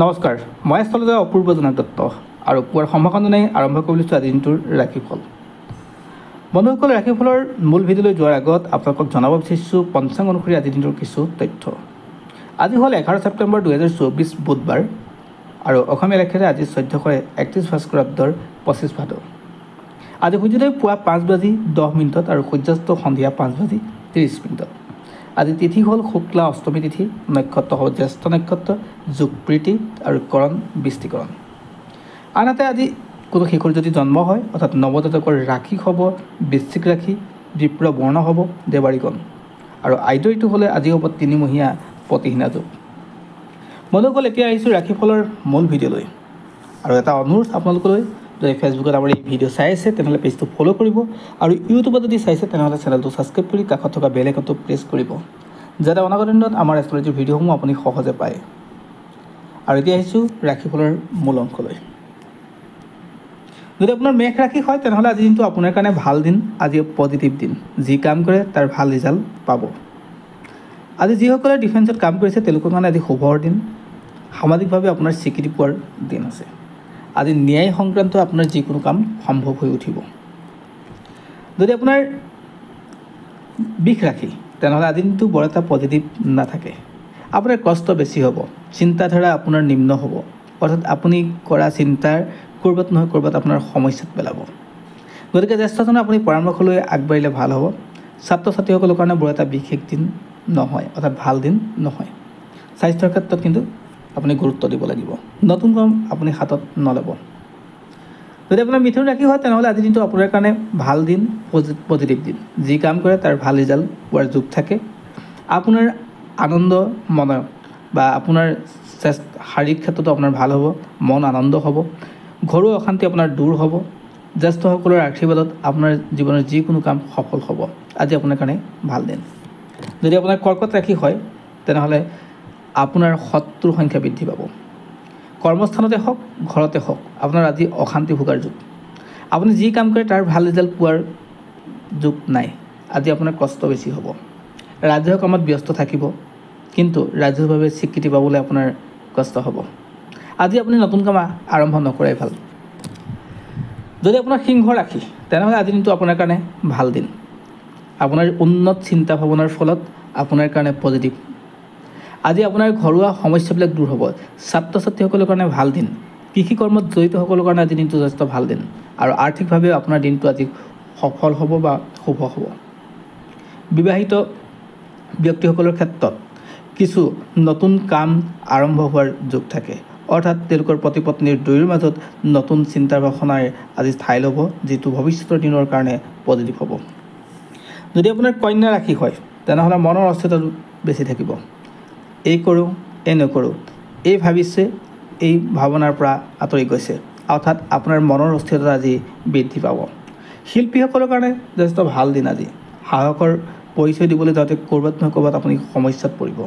নমস্কাৰ, মই স্থলজয় অপূৰ্ব জনক দত্ত আৰু পুৱাৰ সম্ভাষণে আৰম্ভ কৰিছোঁ আজি দিনটোৰ ৰাশিফল। বন্ধুসকল, ৰাশিফলৰ মূল ভিডিঅ'লৈ যোৱাৰ আগত আপোনালোকক জনাব বিচাৰিছোঁ পঞ্চাংগ অনুসৰি আজি দিনটোৰ কিছু তথ্য। আজি হ'ল 11 ছেপ্টেম্বৰ 2024 বুধবাৰ আৰু অসমীয়া লেখাৰে আজি 1431 ভাস্কৰাব্দৰ 25 ভাদ। আজি সূৰ্যোদয় পুৱা 5:10 আৰু সূৰ্যাস্ত সন্ধিয়া 5:30। আজি তিথি হ'ল শুক্লা অষ্টমী তিথি, নক্ষত্ৰ হ'ল জ্যেষ্ঠ নক্ষত্ৰ, যোগ প্ৰীতি আৰু কৰণ বৃষ্টিকৰণ। আনহাতে আজি কোনো শিশুৰ যদি জন্ম হয় অৰ্থাৎ নৱজাতকৰ ৰাশি হ'ব বৃশ্চিক ৰাশি, বিপ্ৰ বৰ্ণ হ'ব দেৱাৰীগণ আৰু আইদৰিটো হ'লে আজি হ'ব 3মহীয়া প্ৰতিহীনা যোগ। বন্ধুসকল, এতিয়া আহিছোঁ ৰাশিফলৰ মূল ভিডিঅ'লৈ আৰু এটা অনুৰোধ আপোনালোকলৈ, যদি ফেচবুকত আমাৰ এই ভিডিঅ' চাই আছে তেনেহ'লে পেজটো ফ'ল' কৰিব আৰু ইউটিউবত যদি চাইছে তেনেহ'লে চেনেলটো ছাবস্ক্ৰাইব কৰি কাষত থকা বেল আইকনটো প্ৰেছ কৰিব, যাতে অনাগত দিনত আমাৰ এষ্ট্ৰলজিৰ ভিডিঅ'সমূহ আপুনি সহজে পায়। আৰু এতিয়া আহিছোঁ ৰাশিফলৰ মূল অংশলৈ। যদি আপোনাৰ মেষ ৰাশি হয় তেনেহ'লে আজি দিনটো আপোনাৰ কাৰণে ভাল দিন, আজি পজিটিভ দিন। যি কাম কৰে তাৰ ভাল ৰিজাল্ট পাব। আজি যিসকলে ডিফেন্সত কাম কৰিছে তেওঁলোকৰ কাৰণে আজি শুভৰ দিন, সামাজিকভাৱে আপোনাৰ স্বীকৃতি পোৱাৰ দিন আছে। আজি ন্যায় সংক্ৰান্ত আপোনাৰ যিকোনো কাম সম্ভৱ হৈ উঠিব। যদি আপোনাৰ বৃষ ৰাশি তেনেহ'লে আজি দিনটো বৰ এটা পজিটিভ নাথাকে। আপোনাৰ কষ্ট বেছি হ'ব, চিন্তাধাৰা আপোনাৰ নিম্ন হ'ব, অৰ্থাৎ আপুনি কৰা চিন্তাৰ ক'ৰবাত নহয় ক'ৰবাত আপোনাৰ সমস্যাত পেলাব। গতিকে জ্যেষ্ঠজনে আপুনি পৰামৰ্শ লৈ আগবাঢ়িলে ভাল হ'ব। ছাত্ৰ ছাত্ৰীসকলৰ কাৰণে বৰ এটা বিশেষ দিন নহয়, অৰ্থাৎ ভাল দিন নহয়। স্বাস্থ্যৰ ক্ষেত্ৰত কিন্তু আপুনি গুৰুত্ব দিব লাগিব। নতুন কাম আপুনি হাতত নল'ব। যদি আপোনাৰ মিথুন ৰাশি হয় তেনেহ'লে আজি দিনটো আপোনাৰ কাৰণে ভাল দিন, পজিটিভ দিন। যি কাম কৰে তাৰ ভাল ৰিজাল্ট পোৱাৰ যোগ থাকে। আপোনাৰ আনন্দ মনৰ বা আপোনাৰ শাৰীৰিক ক্ষেত্ৰতো আপোনাৰ ভাল হ'ব, মন আনন্দ হ'ব, ঘৰুৱা অশান্তি আপোনাৰ দূৰ হ'ব। জ্যেষ্ঠসকলৰ আশীৰ্বাদত আপোনাৰ জীৱনৰ যিকোনো কাম সফল হ'ব। আজি আপোনাৰ কাৰণে ভাল দিন। যদি আপোনাৰ কৰ্কট ৰাশি হয় তেনেহ'লে আপোনাৰ শত্ৰুৰ সংখ্যা বৃদ্ধি পাব। কৰ্মস্থানতে হওক ঘৰতে হওক আপোনাৰ আজি অশান্তি ভোগাৰ যুগ। আপুনি যি কাম কৰে তাৰ ভাল ৰিজাল্ট পোৱাৰ যোগ নাই। আজি আপোনাৰ কষ্ট বেছি হ'ব। ৰাজহুৱা কামত ব্যস্ত থাকিব, কিন্তু ৰাজহুৱাভাৱে স্বীকৃতি পাবলৈ আপোনাৰ কষ্ট হ'ব। আজি আপুনি নতুন কাম আৰম্ভ নকৰাই ভাল। যদি আপোনাৰ সিংহ ৰাশি তেনেহ'লে আজি দিনটো আপোনাৰ কাৰণে ভাল দিন। আপোনাৰ উন্নত চিন্তা ভাৱনাৰ ফলত আপোনাৰ কাৰণে পজিটিভ। আজি আপোনাৰ ঘৰুৱা সমস্যাবিলাক দূৰ হ'ব। ছাত্ৰ ছাত্ৰীসকলৰ কাৰণে ভাল দিন। কৃষি কৰ্মত জড়িতসকলৰ কাৰণে আজি দিনটো যথেষ্ট ভাল দিন আৰু আৰ্থিকভাৱেও আপোনাৰ দিনটো আজি সফল হ'ব বা শুভ হ'ব। বিবাহিত ব্যক্তিসকলৰ ক্ষেত্ৰত কিছু নতুন কাম আৰম্ভ হোৱাৰ যোগ থাকে, অৰ্থাৎ তেওঁলোকৰ পতি পত্নীৰ দুয়োৰ মাজত নতুন চিন্তা ভাৱনাই আজি ঠাই ল'ব, যিটো ভৱিষ্যতৰ দিনৰ কাৰণে পজিটিভ হ'ব। যদি আপোনাৰ কন্যা ৰাশি হয় তেনেহ'লে মনৰ অস্থিৰতাটো বেছি থাকিব। এই কৰোঁ এই নকৰোঁ এই ভাবিছে, এই ভাৱনাৰ পৰা আঁতৰি গৈছে, অৰ্থাৎ আপোনাৰ মনৰ অস্থিৰতা আজি বৃদ্ধি পাব। শিল্পীসকলৰ কাৰণে যথেষ্ট ভাল দিন আজি। সাহসৰ পৰিচয় দিবলৈ যাওঁতে ক'ৰবাত নহয় ক'ৰবাত আপুনি সমস্যাত পৰিব।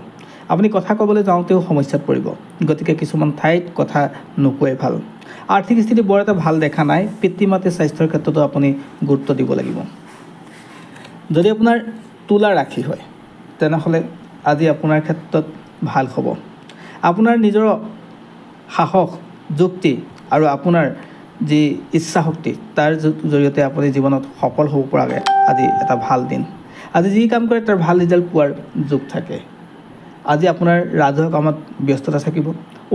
আপুনি কথা ক'বলৈ যাওঁতেও সমস্যাত পৰিব। গতিকে কিছুমান ঠাইত কথা নোকোৱাই ভাল। আৰ্থিক স্থিতি বৰ এটা ভাল দেখা নাই। পিতৃ মাতৃৰ স্বাস্থ্যৰ ক্ষেত্ৰতো আপুনি গুৰুত্ব দিব লাগিব। যদি আপোনাৰ তুলা ৰাশি হয় তেনেহ'লে আজি আপোনাৰ ক্ষেত্ৰত ভাল হ'ব। আপোনাৰ নিজৰ সাহস, যুক্তি আৰু আপোনাৰ যি ইচ্ছা শক্তি তাৰ জৰিয়তে আপুনি জীৱনত সফল হ'ব পৰাকৈ আজি এটা ভাল দিন। আজি যি কাম কৰে তাৰ ভাল ৰিজাল্ট পোৱাৰ যোগ থাকে। আজি আপোনাৰ ৰাজহুৱা কামত ব্যস্ততা থাকিব।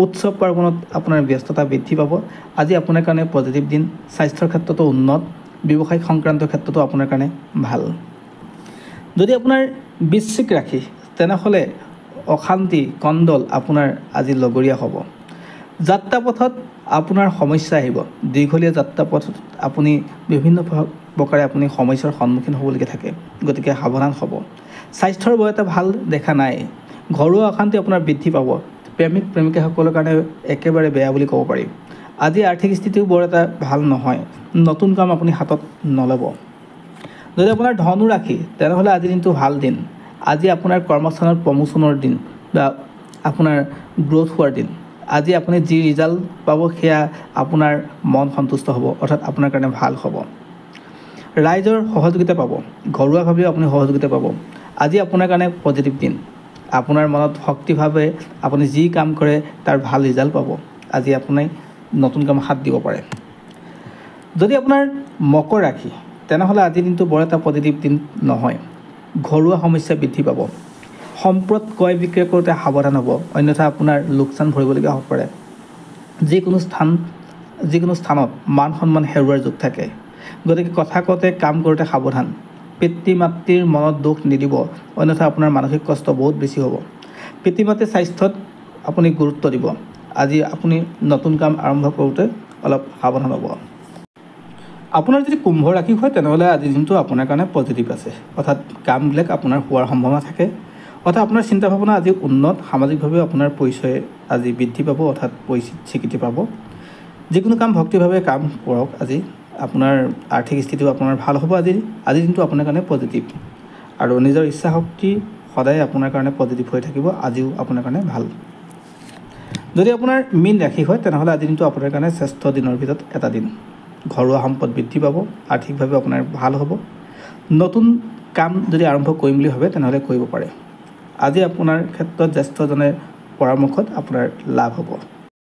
উৎসৱ পাৰ্বণত আপোনাৰ ব্যস্ততা বৃদ্ধি পাব। আজি আপোনাৰ কাৰণে পজিটিভ দিন। স্বাস্থ্যৰ ক্ষেত্ৰতো উন্নত, ব্যৱসায়িক সংক্ৰান্ত ক্ষেত্ৰতো আপোনাৰ কাৰণে ভাল। যদি আপোনাৰ বৃশ্চিক ৰাশি তেনেহ'লে অশান্তি কণ্ডল আপোনাৰ আজি লগৰীয়া হ'ব। যাত্ৰাপথত আপোনাৰ সমস্যা আহিব। দীঘলীয়া যাত্ৰাপথত আপুনি বিভিন্ন প্ৰকাৰে আপুনি সমস্যাৰ সন্মুখীন হ'বলগীয়া থাকে, গতিকে সাৱধান হ'ব। স্বাস্থ্যৰ বৰ এটা ভাল দেখা নাই। ঘৰুৱা অশান্তি আপোনাৰ বৃদ্ধি পাব। প্ৰেমিক প্ৰেমিকাসকলৰ কাৰণে একেবাৰে বেয়া বুলি ক'ব পাৰি। আজি আৰ্থিক স্থিতিও বৰ এটা ভাল নহয়। নতুন কাম আপুনি হাতত নল'ব। যদি আপোনাৰ ধনু ৰাশি তেনেহ'লে আজি দিনটো ভাল দিন। আজি আপোনাৰ কৰ্মস্থানত প্ৰমোচনৰ দিন বা আপোনাৰ গ্ৰ'থ হোৱাৰ দিন। আজি আপুনি যি ৰিজাল্ট পাব সেয়া আপোনাৰ মন সন্তুষ্ট হ'ব, অৰ্থাৎ আপোনাৰ কাৰণে ভাল হ'ব। ৰাইজৰ সহযোগিতা পাব, ঘৰুৱাভাৱেও আপুনি সহযোগিতা পাব। আজি আপোনাৰ কাৰণে পজিটিভ দিন। আপোনাৰ মনত শক্তিভাৱে আপুনি যি কাম কৰে তাৰ ভাল ৰিজাল্ট পাব। আজি আপুনি নতুন কাম হাত দিব পাৰে। যদি আপোনাৰ মকৰ ৰাশি, তেনেহ'লে আজিৰ দিনটো বৰ এটা পজিটিভ দিন নহয়। ঘৰুৱা সমস্যা বৃদ্ধি পাব। সম্পদ ক্ৰয় বিক্ৰয় কৰোঁতে সাৱধান হ'ব, অন্যথা আপোনাৰ লোকচান ভৰিবলগীয়া হ'ব পাৰে। যিকোনো স্থানত মান সন্মান হেৰুৱাৰ যোগ থাকে, গতিকে কথা কওঁতে কাম কৰোঁতে সাৱধান। পিতৃ মাতৃৰ মনত দুখ নিদিব, অন্যথা আপোনাৰ মানসিক কষ্ট বহুত বেছি হ'ব। পিতৃ মাতৃৰ স্বাস্থ্যত আপুনি গুৰুত্ব দিব। আজি আপুনি নতুন কাম আৰম্ভ কৰোঁতে অলপ সাৱধান হ'ব। আপোনাৰ যদি কুম্ভ ৰাশি হয়, তেনেহ'লে আজিৰ দিনটো আপোনাৰ কাৰণে পজিটিভ আছে, অৰ্থাৎ কামবিলাক আপোনাৰ হোৱাৰ সম্ভাৱনা থাকে। অৰ্থাৎ আপোনাৰ চিন্তা ভাৱনা আজি উন্নত, সামাজিকভাৱে আপোনাৰ পৰিচয় আজি বৃদ্ধি পাব, অৰ্থাৎ স্বীকৃতি পাব। যিকোনো কাম ভক্তিভাৱে কাম কৰক। আজি আপোনাৰ আৰ্থিক স্থিতিও আপোনাৰ ভাল হ'ব। আজিৰ দিনটো আপোনাৰ কাৰণে পজিটিভ, আৰু নিজৰ ইচ্ছা শক্তি সদায় আপোনাৰ কাৰণে পজিটিভ হৈ থাকিব। আজিও আপোনাৰ কাৰণে ভাল। যদি আপোনাৰ মীন ৰাশি হয়, তেনেহ'লে আজিৰ দিনটো আপোনাৰ কাৰণে শ্ৰেষ্ঠ দিনৰ ভিতৰত এটা দিন। ঘৰুৱা সম্পদ বৃদ্ধি পাব, আৰ্থিকভাৱে আপোনাৰ ভাল হ'ব। নতুন কাম যদি আৰম্ভ কৰিম বুলি ভাবে, তেনেহ'লে কৰিব পাৰে। আজি আপোনাৰ ক্ষেত্ৰত জ্যেষ্ঠজনে পৰামৰ্শত আপোনাৰ লাভ হ'ব।